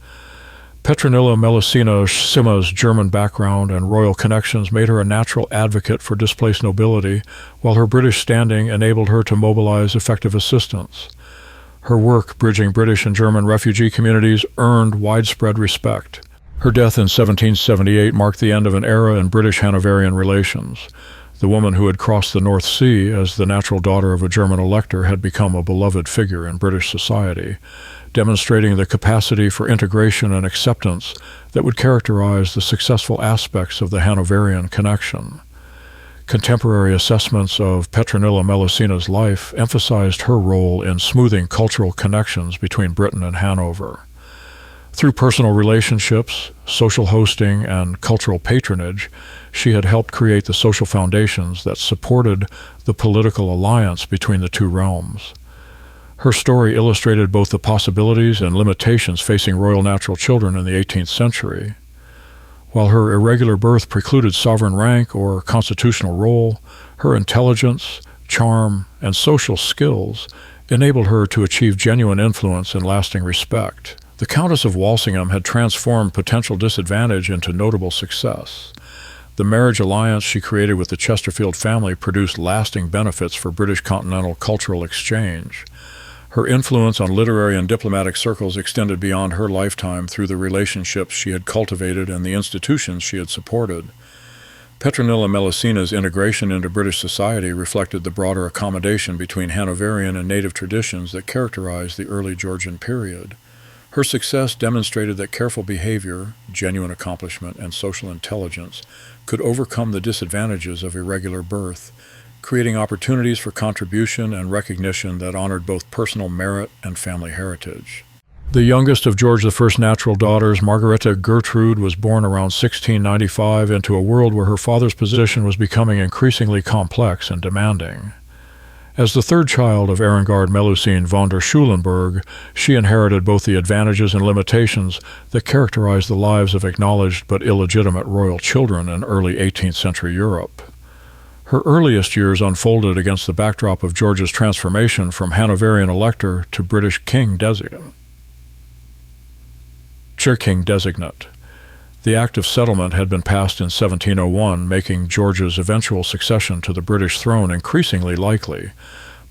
Petronella Melusina's German background and royal connections made her a natural advocate for displaced nobility, while her British standing enabled her to mobilize effective assistance. Her work bridging British and German refugee communities earned widespread respect. Her death in 1778 marked the end of an era in British Hanoverian relations. The woman who had crossed the North Sea as the natural daughter of a German elector had become a beloved figure in British society, demonstrating the capacity for integration and acceptance that would characterize the successful aspects of the Hanoverian connection. Contemporary assessments of Petronella Melusina's life emphasized her role in smoothing cultural connections between Britain and Hanover. Through personal relationships, social hosting, and cultural patronage, she had helped create the social foundations that supported the political alliance between the two realms. Her story illustrated both the possibilities and limitations facing royal natural children in the 18th century. While her irregular birth precluded sovereign rank or constitutional role, her intelligence, charm, and social skills enabled her to achieve genuine influence and lasting respect. The Countess of Walsingham had transformed potential disadvantage into notable success. The marriage alliance she created with the Chesterfield family produced lasting benefits for British continental cultural exchange. Her influence on literary and diplomatic circles extended beyond her lifetime through the relationships she had cultivated and the institutions she had supported. Petronella Melusina's integration into British society reflected the broader accommodation between Hanoverian and native traditions that characterized the early Georgian period. Her success demonstrated that careful behavior, genuine accomplishment, and social intelligence could overcome the disadvantages of irregular birth, creating opportunities for contribution and recognition that honored both personal merit and family heritage. The youngest of George I's natural daughters, Margarethe Gertrude, was born around 1695 into a world where her father's position was becoming increasingly complex and demanding. As the third child of Arengard Melusine von der Schulenburg, she inherited both the advantages and limitations that characterized the lives of acknowledged but illegitimate royal children in early 18th century Europe. Her earliest years unfolded against the backdrop of George's transformation from Hanoverian elector to British king designate. The Act of Settlement had been passed in 1701, making George's eventual succession to the British throne increasingly likely,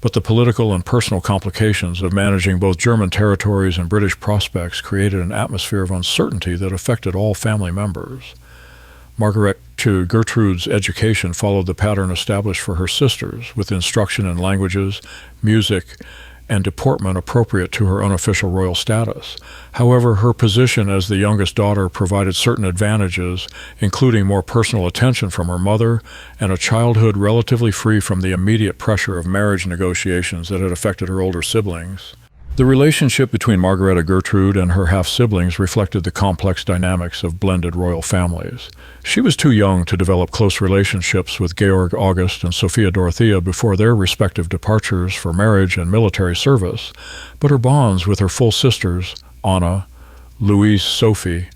but the political and personal complications of managing both German territories and British prospects created an atmosphere of uncertainty that affected all family members. Margarethe Gertrude's education followed the pattern established for her sisters, with instruction in languages, music, and deportment appropriate to her unofficial royal status. However, her position as the youngest daughter provided certain advantages, including more personal attention from her mother and a childhood relatively free from the immediate pressure of marriage negotiations that had affected her older siblings. The relationship between Margarethe Gertrude and her half-siblings reflected the complex dynamics of blended royal families. She was too young to develop close relationships with Georg August and Sophia Dorothea before their respective departures for marriage and military service, but her bonds with her full sisters, Anna, Louise, Sophie,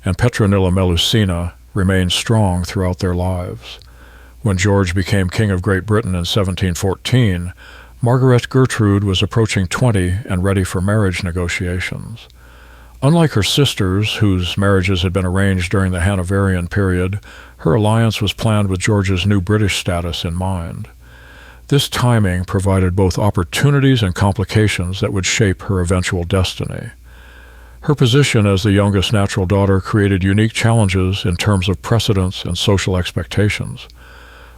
and Petronella Melusina, remained strong throughout their lives. When George became King of Great Britain in 1714, Margarethe Gertrude was approaching 20 and ready for marriage negotiations. Unlike her sisters, whose marriages had been arranged during the Hanoverian period, her alliance was planned with George's new British status in mind. This timing provided both opportunities and complications that would shape her eventual destiny. Her position as the youngest natural daughter created unique challenges in terms of precedence and social expectations.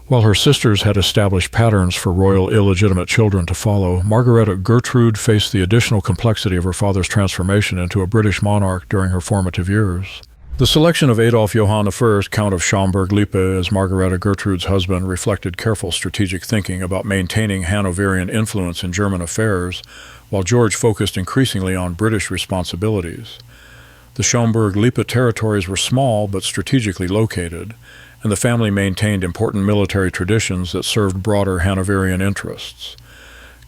While her sisters had established patterns for royal illegitimate children to follow, Margarethe Gertrude faced the additional complexity of her father's transformation into a British monarch during her formative years. The selection of Adolf Johann I, Count of Schaumburg-Lippe, as Margarethe Gertrude's husband reflected careful strategic thinking about maintaining Hanoverian influence in German affairs, while George focused increasingly on British responsibilities. The Schaumburg-Lippe territories were small but strategically located, and the family maintained important military traditions that served broader Hanoverian interests.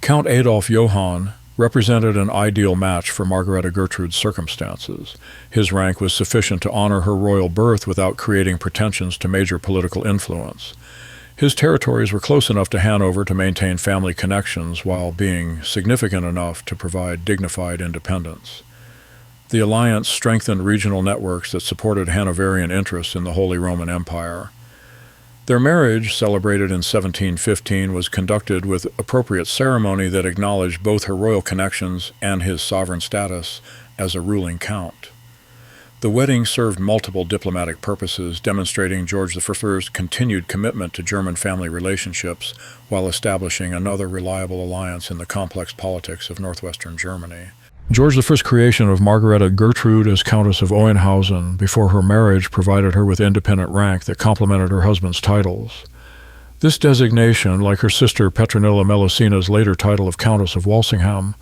Count Adolf Johann represented an ideal match for Margarethe Gertrude's circumstances. His rank was sufficient to honor her royal birth without creating pretensions to major political influence. His territories were close enough to Hanover to maintain family connections while being significant enough to provide dignified independence. The alliance strengthened regional networks that supported Hanoverian interests in the Holy Roman Empire. Their marriage, celebrated in 1715, was conducted with appropriate ceremony that acknowledged both her royal connections and his sovereign status as a ruling count. The wedding served multiple diplomatic purposes, demonstrating George I's continued commitment to German family relationships while establishing another reliable alliance in the complex politics of northwestern Germany. George I's creation of Margarethe Gertrude as Countess of Oeynhausen before her marriage provided her with independent rank that complemented her husband's titles. This designation, like her sister Petronella Melusina's later title of Countess of Walsingham,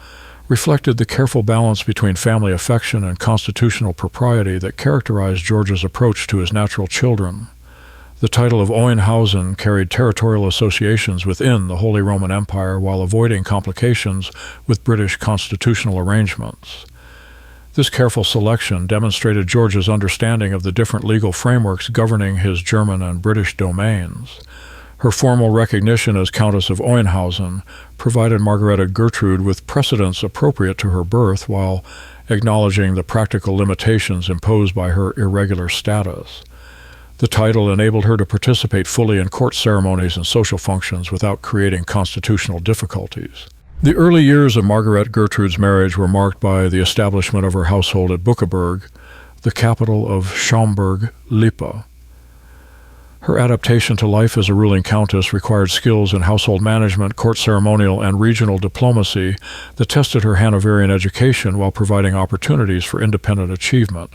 reflected the careful balance between family affection and constitutional propriety that characterized George's approach to his natural children. The title of Oeynhausen carried territorial associations within the Holy Roman Empire while avoiding complications with British constitutional arrangements. This careful selection demonstrated George's understanding of the different legal frameworks governing his German and British domains. Her formal recognition as Countess of Oeynhausen provided Margarethe Gertrude with precedence appropriate to her birth while acknowledging the practical limitations imposed by her irregular status. The title enabled her to participate fully in court ceremonies and social functions without creating constitutional difficulties. The early years of Margarethe Gertrude's marriage were marked by the establishment of her household at Buckeburg, the capital of Schaumburg-Lippe. Her adaptation to life as a ruling countess required skills in household management, court ceremonial, and regional diplomacy that tested her Hanoverian education while providing opportunities for independent achievement.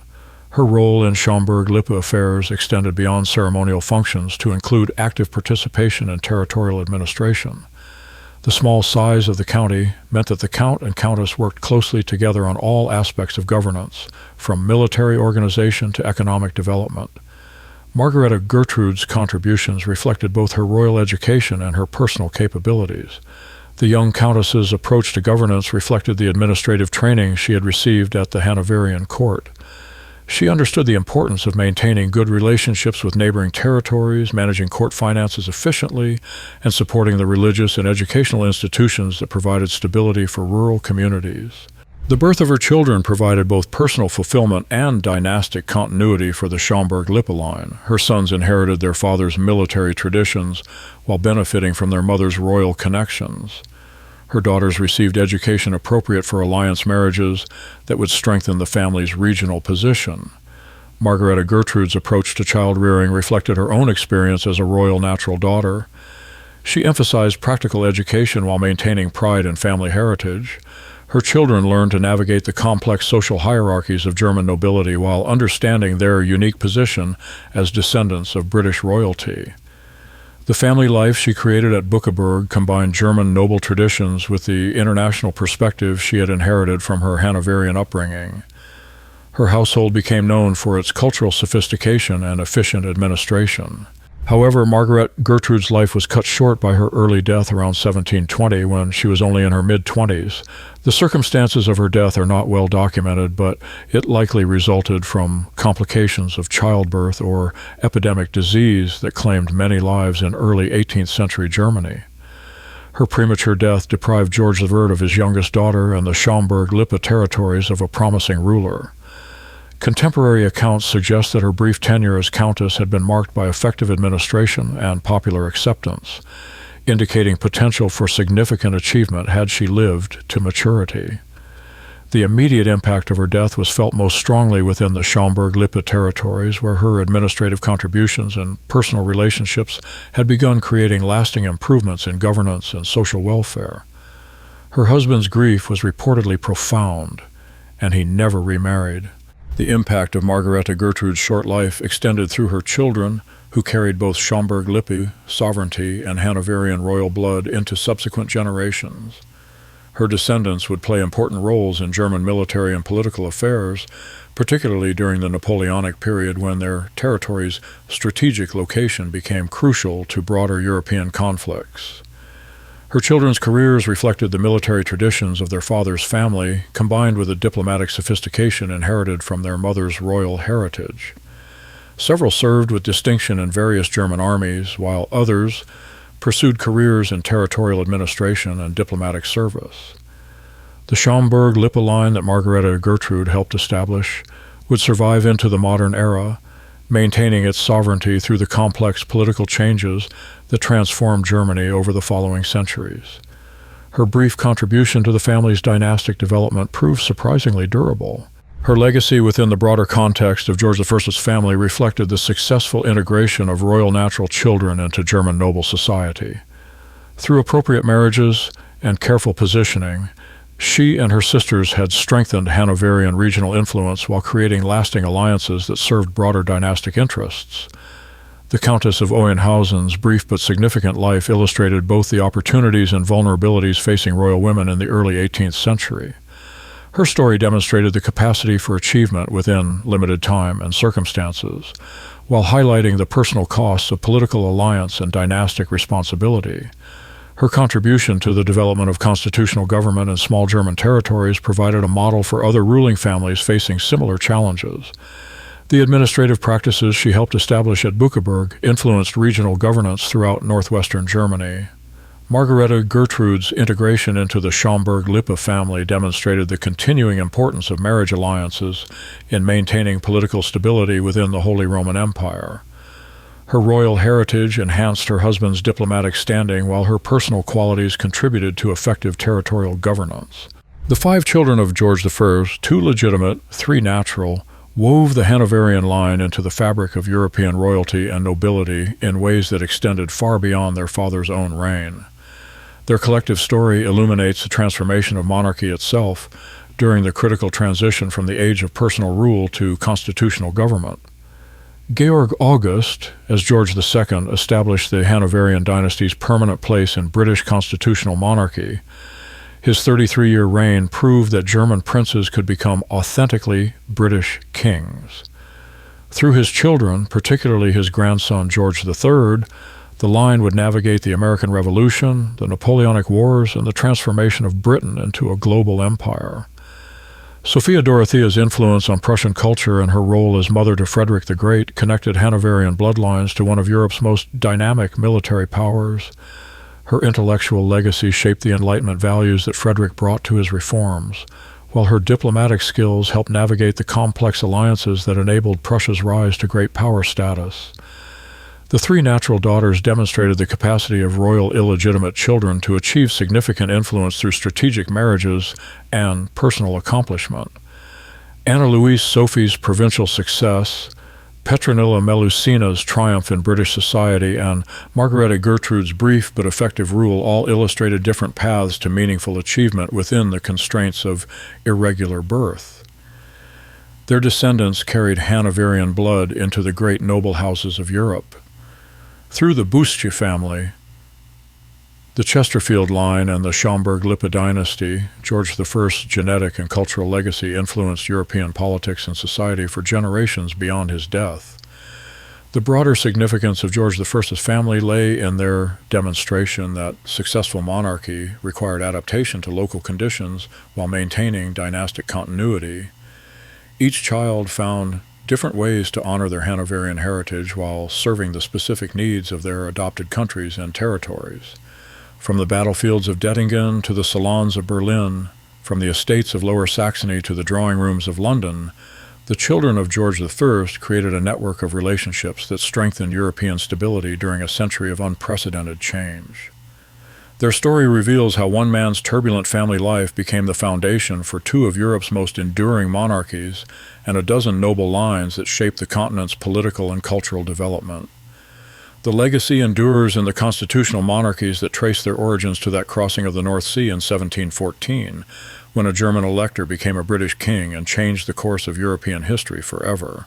Her role in Schaumburg-Lippe affairs extended beyond ceremonial functions to include active participation in territorial administration. The small size of the county meant that the Count and Countess worked closely together on all aspects of governance, from military organization to economic development. Margarethe Gertrude's contributions reflected both her royal education and her personal capabilities. The young countess's approach to governance reflected the administrative training she had received at the Hanoverian court. She understood the importance of maintaining good relationships with neighboring territories, managing court finances efficiently, and supporting the religious and educational institutions that provided stability for rural communities. The birth of her children provided both personal fulfillment and dynastic continuity for the Schaumburg-Lippe line. Her sons inherited their father's military traditions while benefiting from their mother's royal connections. Her daughters received education appropriate for alliance marriages that would strengthen the family's regional position. Margarethe Gertrude's approach to child-rearing reflected her own experience as a royal natural daughter. She emphasized practical education while maintaining pride in family heritage. Her children learned to navigate the complex social hierarchies of German nobility while understanding their unique position as descendants of British royalty. The family life she created at Bückeburg combined German noble traditions with the international perspective she had inherited from her Hanoverian upbringing. Her household became known for its cultural sophistication and efficient administration. However, Margarethe Gertrude's life was cut short by her early death around 1720 when she was only in her mid-20s. The circumstances of her death are not well documented, but it likely resulted from complications of childbirth or epidemic disease that claimed many lives in early 18th century Germany. Her premature death deprived George III of his youngest daughter and the Schaumburg-Lippe territories of a promising ruler. Contemporary accounts suggest that her brief tenure as countess had been marked by effective administration and popular acceptance, indicating potential for significant achievement had she lived to maturity. The immediate impact of her death was felt most strongly within the Schaumburg-Lippe territories, where her administrative contributions and personal relationships had begun creating lasting improvements in governance and social welfare. Her husband's grief was reportedly profound, and he never remarried. The impact of Margarethe Gertrude's short life extended through her children, who carried both Schaumburg-Lippe sovereignty and Hanoverian royal blood into subsequent generations. Her descendants would play important roles in German military and political affairs, particularly during the Napoleonic period when their territory's strategic location became crucial to broader European conflicts. Her children's careers reflected the military traditions of their father's family, combined with the diplomatic sophistication inherited from their mother's royal heritage. Several served with distinction in various German armies, while others pursued careers in territorial administration and diplomatic service. The Schaumburg-Lippe line that Margarethe Gertrude helped establish would survive into the modern era, maintaining its sovereignty through the complex political changes that transformed Germany over the following centuries. Her brief contribution to the family's dynastic development proved surprisingly durable. Her legacy within the broader context of George I's family reflected the successful integration of royal natural children into German noble society. Through appropriate marriages and careful positioning, she and her sisters had strengthened Hanoverian regional influence while creating lasting alliances that served broader dynastic interests. The Countess of Oeynhausen's brief but significant life illustrated both the opportunities and vulnerabilities facing royal women in the early 18th century. Her story demonstrated the capacity for achievement within limited time and circumstances, while highlighting the personal costs of political alliance and dynastic responsibility. Her contribution to the development of constitutional government in small German territories provided a model for other ruling families facing similar challenges. The administrative practices she helped establish at Bückeburg influenced regional governance throughout northwestern Germany. Margarethe Gertrude's integration into the Schaumburg-Lippe family demonstrated the continuing importance of marriage alliances in maintaining political stability within the Holy Roman Empire. Her royal heritage enhanced her husband's diplomatic standing, while her personal qualities contributed to effective territorial governance. The 5 children of George I, 2 legitimate, 3 natural, wove the Hanoverian line into the fabric of European royalty and nobility in ways that extended far beyond their father's own reign. Their collective story illuminates the transformation of monarchy itself during the critical transition from the age of personal rule to constitutional government. Georg August, as George II, established the Hanoverian dynasty's permanent place in British constitutional monarchy. His 33-year reign proved that German princes could become authentically British kings. Through his children, particularly his grandson George III, the line would navigate the American Revolution, the Napoleonic Wars, and the transformation of Britain into a global empire. Sophia Dorothea's influence on Prussian culture and her role as mother to Frederick the Great connected Hanoverian bloodlines to one of Europe's most dynamic military powers. Her intellectual legacy shaped the Enlightenment values that Frederick brought to his reforms, while her diplomatic skills helped navigate the complex alliances that enabled Prussia's rise to great power status. The three natural daughters demonstrated the capacity of royal illegitimate children to achieve significant influence through strategic marriages and personal accomplishment. Louise Sophie's provincial success, Petronella Melusina's triumph in British society, and Margarethe Gertrude's brief but effective rule all illustrated different paths to meaningful achievement within the constraints of irregular birth. Their descendants carried Hanoverian blood into the great noble houses of Europe. Through the Buschi family, the Chesterfield line, and the Schaumburg-Lippe dynasty, George I's genetic and cultural legacy influenced European politics and society for generations beyond his death. The broader significance of George I's family lay in their demonstration that successful monarchy required adaptation to local conditions while maintaining dynastic continuity. Each child found different ways to honor their Hanoverian heritage while serving the specific needs of their adopted countries and territories. From the battlefields of Dettingen to the salons of Berlin, from the estates of Lower Saxony to the drawing rooms of London, the children of George I created a network of relationships that strengthened European stability during a century of unprecedented change. Their story reveals how one man's turbulent family life became the foundation for two of Europe's most enduring monarchies and a dozen noble lines that shaped the continent's political and cultural development. The legacy endures in the constitutional monarchies that trace their origins to that crossing of the North Sea in 1714, when a German elector became a British king and changed the course of European history forever.